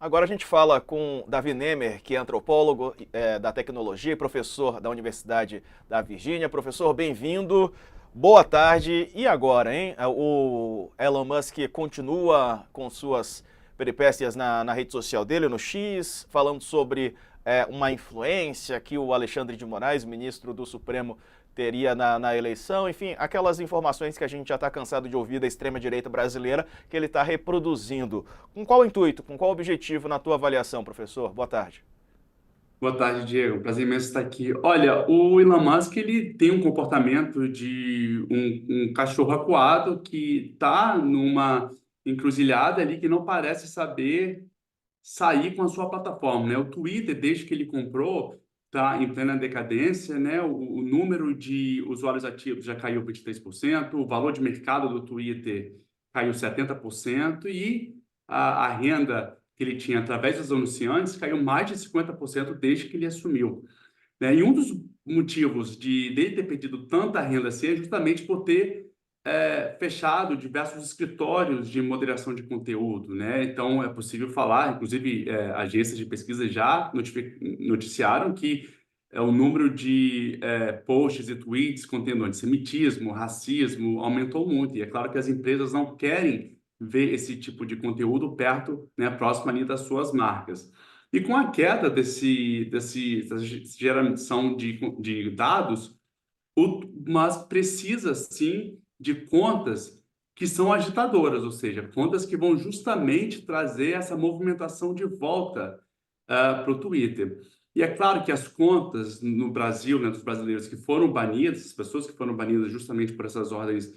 Agora a gente fala com Davi Nemer, que é antropólogo da tecnologia e professor da Universidade da Virgínia. Professor, bem-vindo. Boa tarde. E agora, hein? O Elon Musk continua com suas peripécias na rede social dele, no X, falando sobre uma influência que o Alexandre de Moraes, ministro do Supremo, teria na eleição, enfim, aquelas informações que a gente já está cansado de ouvir da extrema-direita brasileira, que ele está reproduzindo. Com qual intuito, com qual objetivo na tua avaliação, professor? Boa tarde. Boa tarde, Diego. Prazer imenso estar aqui. Olha, o Elon Musk ele tem um comportamento de um cachorro acuado que está numa encruzilhada ali que não parece saber sair com a sua plataforma, né? O Twitter, desde que ele comprou, está em plena decadência, né? O número de usuários ativos já caiu 23%, o valor de mercado do Twitter caiu 70% e a renda que ele tinha através dos anunciantes caiu mais de 50% desde que ele assumiu, né? E um dos motivos dele ter perdido tanta renda assim é justamente por ter fechado diversos escritórios de moderação de conteúdo, né? Então, é possível falar, inclusive, agências de pesquisa já noticiaram que o número de posts e tweets contendo antissemitismo, racismo, aumentou muito. E é claro que as empresas não querem ver esse tipo de conteúdo perto, né, próximo ali das suas marcas. E com a queda dessa geração de dados, mas precisa sim de contas que são agitadoras, ou seja, contas que vão justamente trazer essa movimentação de volta para o Twitter. E é claro que as contas no Brasil, né, dos brasileiros que foram banidas, as pessoas que foram banidas justamente por essas ordens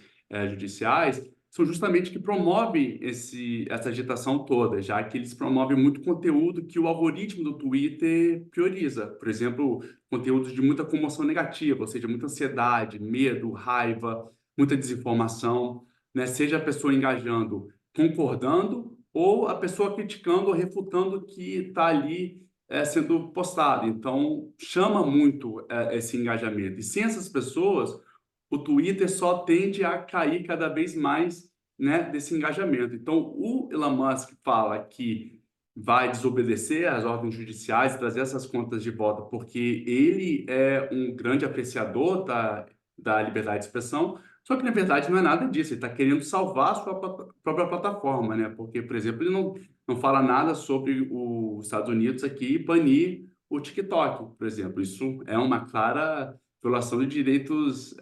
judiciais, são justamente que promovem essa agitação toda, já que eles promovem muito conteúdo que o algoritmo do Twitter prioriza. Por exemplo, conteúdos de muita comoção negativa, ou seja, muita ansiedade, medo, raiva, muita desinformação, né? Seja a pessoa engajando, concordando, ou a pessoa criticando ou refutando o que está ali sendo postado. Então, chama muito esse engajamento. E sem essas pessoas, o Twitter só tende a cair cada vez mais, né, desse engajamento. Então, o Elon Musk fala que vai desobedecer às ordens judiciais, trazer essas contas de volta, porque ele é um grande apreciador da liberdade de expressão, só que, na verdade, não é nada disso. Ele está querendo salvar a sua própria plataforma, né? Porque, por exemplo, ele não fala nada sobre os Estados Unidos aqui banir o TikTok, por exemplo. Isso é uma clara violação de direitos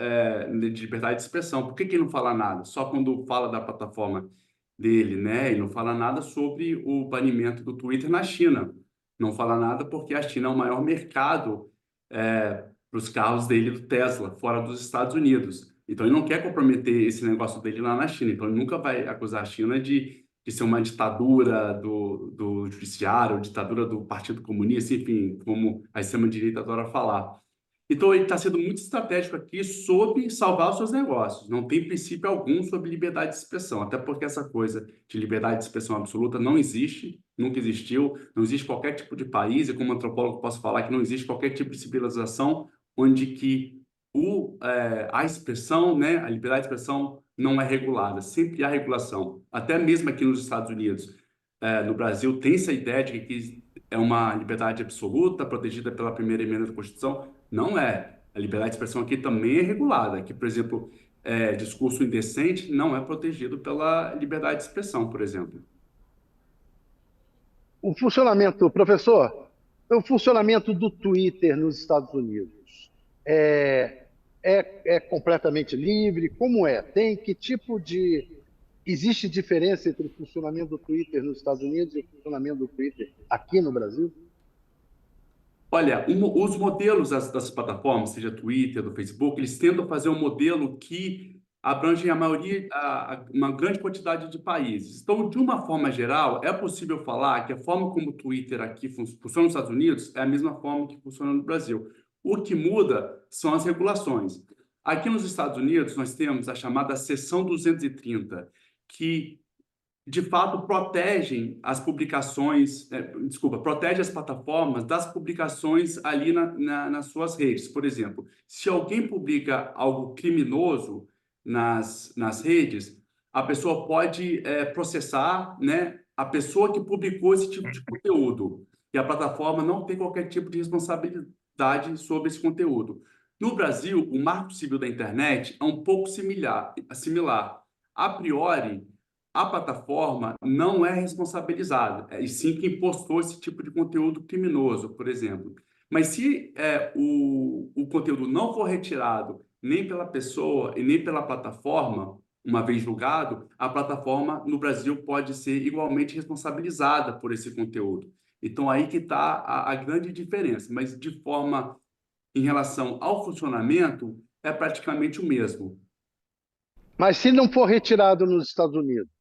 de liberdade de expressão. Por que ele não fala nada? Só quando fala da plataforma dele, né? E não fala nada sobre o banimento do Twitter na China. Não fala nada porque a China é o maior mercado para os carros dele do Tesla, fora dos Estados Unidos. Então ele não quer comprometer esse negócio dele lá na China. Então ele nunca vai acusar a China de ser uma ditadura do judiciário, ditadura do Partido Comunista, enfim, como a extrema-direita adora falar. Então, ele está sendo muito estratégico aqui sobre salvar os seus negócios. Não tem princípio algum sobre liberdade de expressão, até porque essa coisa de liberdade de expressão absoluta não existe, nunca existiu, não existe qualquer tipo de país, e como antropólogo posso falar que não existe qualquer tipo de civilização onde que a expressão, né, a liberdade de expressão não é regulada, sempre há regulação. Até mesmo aqui nos Estados Unidos, no Brasil, tem essa ideia de que é uma liberdade absoluta, protegida pela primeira emenda da Constituição. Não é. A liberdade de expressão aqui também é regulada. Aqui, por exemplo, discurso indecente não é protegido pela liberdade de expressão, por exemplo. O funcionamento, professor, o funcionamento do Twitter nos Estados Unidos é, é completamente livre? Como é? Tem que tipo de. Existe diferença entre o funcionamento do Twitter nos Estados Unidos e o funcionamento do Twitter aqui no Brasil? Olha, os modelos das plataformas, seja Twitter, do Facebook, eles tentam fazer um modelo que abrange a maioria, uma grande quantidade de países. Então, de uma forma geral, é possível falar que a forma como o Twitter aqui funciona nos Estados Unidos é a mesma forma que funciona no Brasil. O que muda são as regulações. Aqui nos Estados Unidos, nós temos a chamada Seção 230, que de fato protegem as publicações, desculpa, protege as plataformas das publicações ali nas suas redes. Por exemplo, se alguém publica algo criminoso nas redes, a pessoa pode processar, né, a pessoa que publicou esse tipo de conteúdo. E a plataforma não tem qualquer tipo de responsabilidade sobre esse conteúdo. No Brasil, o Marco Civil da Internet é um pouco similar. A priori, a plataforma não é responsabilizada, e sim quem postou esse tipo de conteúdo criminoso, por exemplo. Mas se o conteúdo não for retirado nem pela pessoa e nem pela plataforma, uma vez julgado, a plataforma no Brasil pode ser igualmente responsabilizada por esse conteúdo. Então, aí que está a grande diferença, mas de forma em relação ao funcionamento, é praticamente o mesmo. Mas se não for retirado nos Estados Unidos,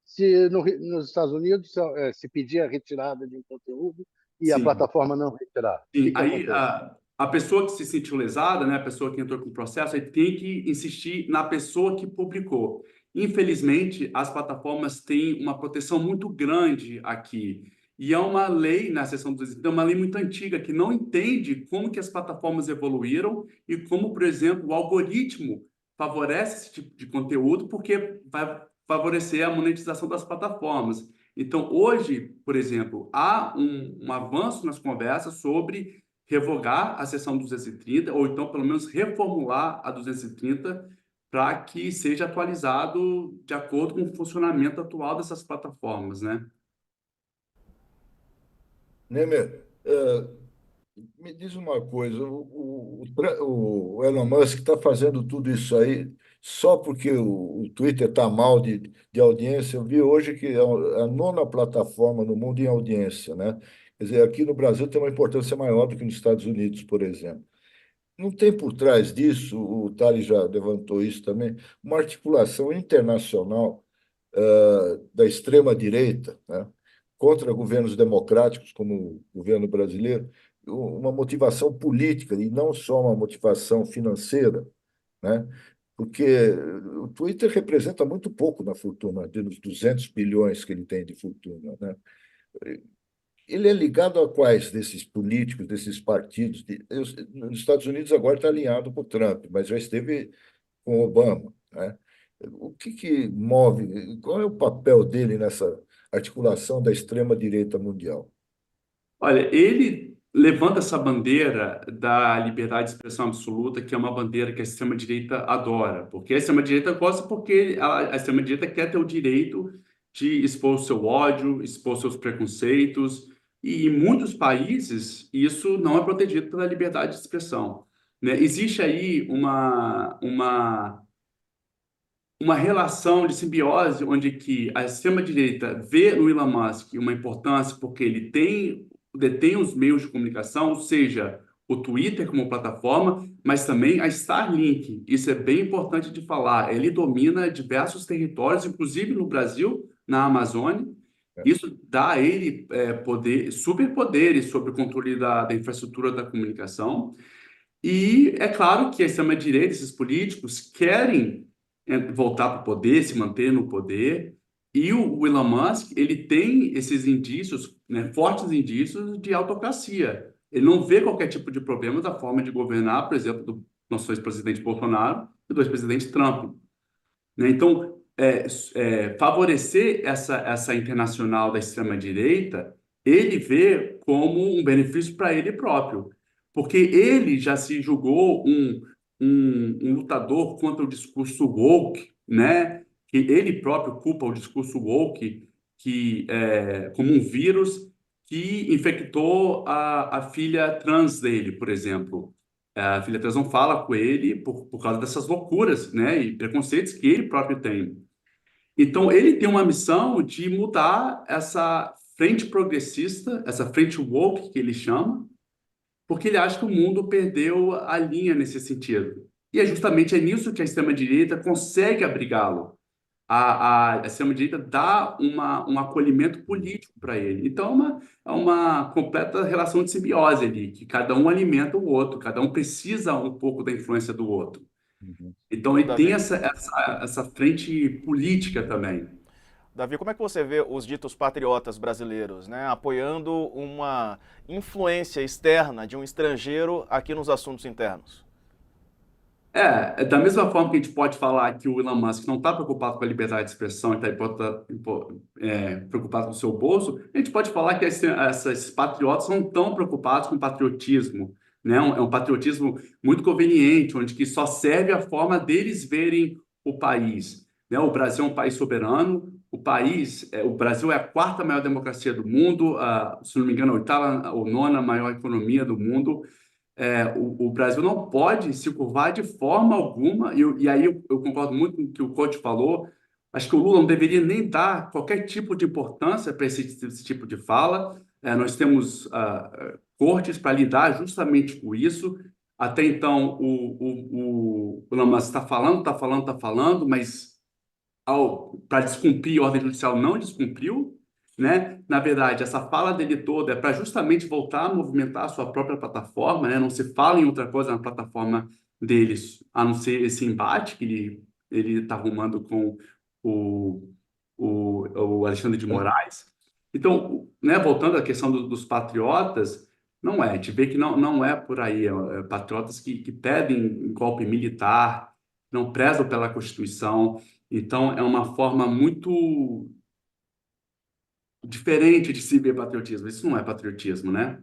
se nos Estados Unidos se pedir a retirada de um conteúdo e a Sim. plataforma não retirar, o Sim, que aí acontece? a pessoa que se sentiu lesada, né, a pessoa que entrou com o processo, aí tem que insistir na pessoa que publicou. Infelizmente, as plataformas têm uma proteção muito grande aqui. E é uma lei, na seção dos é uma lei muito antiga, que não entende como que as plataformas evoluíram e como, por exemplo, o algoritmo favorece esse tipo de conteúdo, porque vai favorecer a monetização das plataformas. Então, hoje, por exemplo, há um avanço nas conversas sobre revogar a seção 230, ou então, pelo menos, reformular a 230 para que seja atualizado de acordo com o funcionamento atual dessas plataformas, né? Nemer, me diz uma coisa, o Elon Musk está fazendo tudo isso aí só porque o Twitter está mal de audiência. Eu vi hoje que é a nona plataforma no mundo em audiência, né? Quer dizer, aqui no Brasil tem uma importância maior do que nos Estados Unidos, por exemplo. Não tem por trás disso, o Tali já levantou isso também, uma articulação internacional da extrema-direita, né, contra governos democráticos, como o governo brasileiro, uma motivação política e não só uma motivação financeira, né? Porque o Twitter representa muito pouco na fortuna, dos 200 bilhões que ele tem de fortuna, né? Ele é ligado a quais desses políticos, desses partidos? Nos Estados Unidos agora está alinhado com o Trump, mas já esteve com o Obama, né? O que move, qual é o papel dele nessa articulação da extrema-direita mundial? Olha, ele levanta essa bandeira da liberdade de expressão absoluta, que é uma bandeira que a extrema-direita adora, porque a extrema-direita gosta porque a extrema-direita quer ter o direito de expor o seu ódio, expor seus preconceitos, e em muitos países isso não é protegido pela liberdade de expressão, né? Existe aí uma relação de simbiose onde que a extrema-direita vê no Elon Musk uma importância porque ele detém os meios de comunicação, seja o Twitter como plataforma, mas também a Starlink. Isso é bem importante de falar. Ele domina diversos territórios, inclusive no Brasil, na Amazônia. Isso dá a ele superpoderes sobre o controle da infraestrutura da comunicação. E é claro que a extrema-direita, esses políticos, querem voltar para o poder, se manter no poder. E o Elon Musk, ele tem esses indícios, né, fortes indícios de autocracia. Ele não vê qualquer tipo de problema da forma de governar, por exemplo, do nosso ex-presidente Bolsonaro e do ex-presidente Trump, né? Então, favorecer essa internacional da extrema-direita, ele vê como um benefício para ele próprio, porque ele já se julgou um lutador contra o discurso woke, né? Que ele próprio culpa o discurso woke como um vírus que infectou a filha trans dele, por exemplo. A filha trans não fala com ele por causa dessas loucuras, né, e preconceitos que ele próprio tem. Então, ele tem uma missão de mudar essa frente progressista, essa frente woke que ele chama, porque ele acha que o mundo perdeu a linha nesse sentido. E é nisso que a extrema-direita consegue abrigá-lo. A extrema-direita dá um acolhimento político para ele. Então, é uma completa relação de simbiose ali, que cada um alimenta o outro, cada um precisa um pouco da influência do outro. Uhum. Então, ele tem Davi, essa frente política também. Davi, como é que você vê os ditos patriotas brasileiros, né, apoiando uma influência externa de um estrangeiro aqui nos assuntos internos? É da mesma forma que a gente pode falar que o Elon Musk não está preocupado com a liberdade de expressão e está preocupado com o seu bolso, a gente pode falar que esses patriotas não estão preocupados com patriotismo, né? É um patriotismo muito conveniente, onde que só serve a forma deles verem o país, né? O Brasil é um país soberano, o Brasil é a quarta maior democracia do mundo, se não me engano, a oitava ou nona maior economia do mundo. O Brasil não pode se curvar de forma alguma, e aí eu concordo muito com o que o coach falou. Acho que o Lula não deveria nem dar qualquer tipo de importância para esse tipo de fala. Nós temos cortes para lidar justamente com isso. Até então, o Lamas está falando, está falando, mas para descumprir a ordem judicial não descumpriu, né? Na verdade, essa fala dele toda é para justamente voltar a movimentar a sua própria plataforma, né? Não se fala em outra coisa na plataforma deles, a não ser esse embate que ele está arrumando com o, o Alexandre de Moraes. Então, né, voltando à questão dos patriotas, não é, a gente vê que não é por aí, patriotas que pedem golpe militar, não prezam pela Constituição. Então, é uma forma muito diferente de se ver patriotismo. Isso não é patriotismo, né?